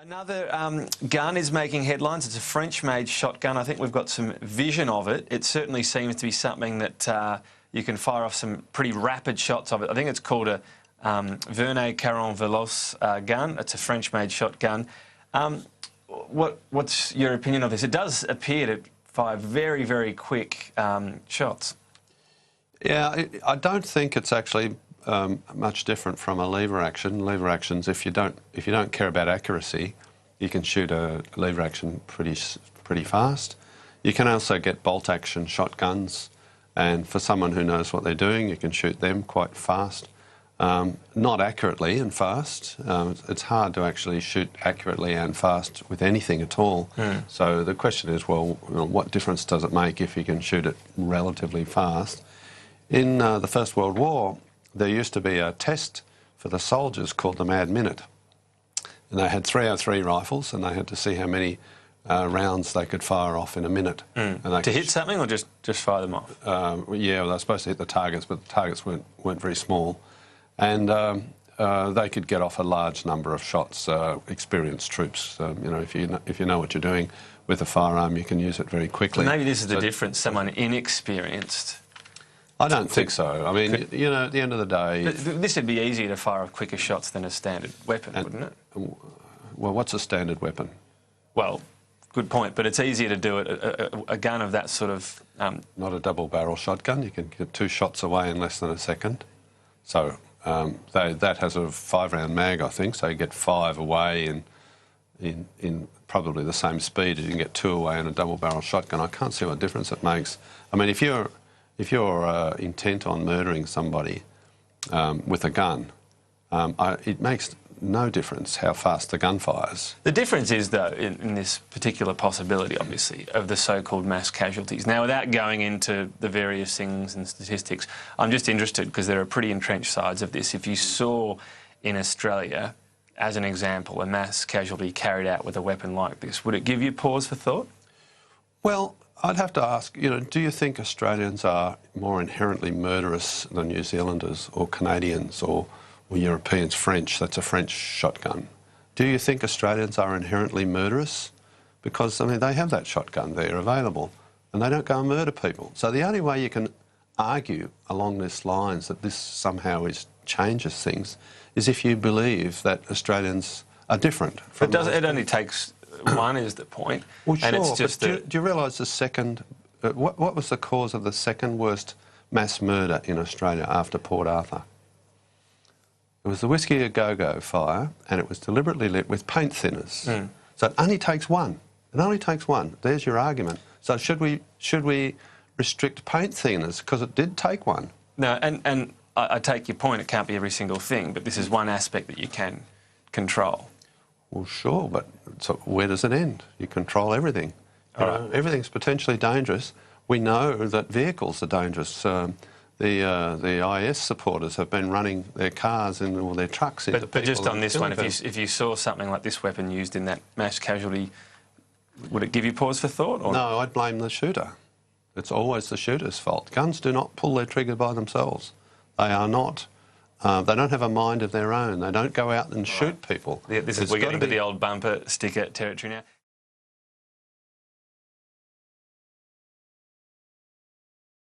Another gun is making headlines. It's a French-made shotgun. I think we've got some vision of it. It certainly seems to be something that you can fire off some pretty rapid shots of it. I think it's called a Verney Carron Veloce gun. It's a French-made shotgun. What's your opinion of this? It does appear to fire very, very quick shots. Yeah, I don't think it's actually much different from a lever action. Lever actions, if you don't care about accuracy, you can shoot a lever action pretty fast. You can also get bolt action shotguns, and for someone who knows what they're doing, you can shoot them quite fast. Not accurately and fast. It's hard to actually shoot accurately and fast with anything at all. So the question is, well, what difference does it make if you can shoot it relatively fast? In the First World War, there used to be a test for the soldiers called the Mad Minute. And they had 303 rifles, and they had to see how many rounds they could fire off in a minute. And to hit something or just fire them off? Yeah, well, they were supposed to hit the targets, but the targets weren't very small. And they could get off a large number of shots. Experienced troops, you know, if you know what you're doing with a firearm, you can use it very quickly. Maybe this is the difference. Someone inexperieused. I don't think so. I mean, you know, at the end of the day... This would be easier to fire off quicker shots than a standard weapon, wouldn't it? Well, what's a standard weapon? Well, good point, but it's easier to do it, a gun of that sort of... Not a double-barrel shotgun. You can get 2 shots away in less than a second. So that has a 5-round mag, I think, so you get 5 away in probably the same speed as you can get 2 away in a double-barrel shotgun. I can't see what difference it makes. I mean, if you're intent on murdering somebody with a gun, it makes no difference how fast the gun fires. The difference is, though, in this particular possibility, obviously, of the so-called mass casualties. Now, without going into the various things and statistics, I'm just interested, because there are pretty entrenched sides of this. If you saw in Australia, as an example, a mass casualty carried out with a weapon like this, would it give you pause for thought? Well, I'd have to ask, you know, do you think Australians are more inherently murderous than New Zealanders or Canadians or Europeans? French, that's a French shotgun. Do you think Australians are inherently murderous? Because, I mean, they have that shotgun there available and they don't go and murder people. So the only way you can argue along these lines that this somehow changes things is if you believe that Australians are different. But it only takes... one is the point. Well, sure, and it's just do you realise the second... what was the cause of the second worst mass murder in Australia after Port Arthur? It was the Whiskey A Go-Go fire, and it was deliberately lit with paint thinners. So it only takes one. It only takes one. There's your argument. So should we restrict paint thinners? Because it did take one. No, and I take your point, it can't be every single thing, but this is one aspect that you can control. Well, sure, but so where does it end? You control everything. Everything's potentially dangerous. We know that vehicles are dangerous. The IS supporters have been running their cars or their trucks into people. But just on this one, if you saw something like this weapon used in that mass casualty, would it give you pause for thought? Or? No, I'd blame the shooter. It's always the shooter's fault. Guns do not pull their trigger by themselves. They are not... they don't have a mind of their own. They don't go out and shoot people. Yeah, we're getting to the old bumper sticker territory now.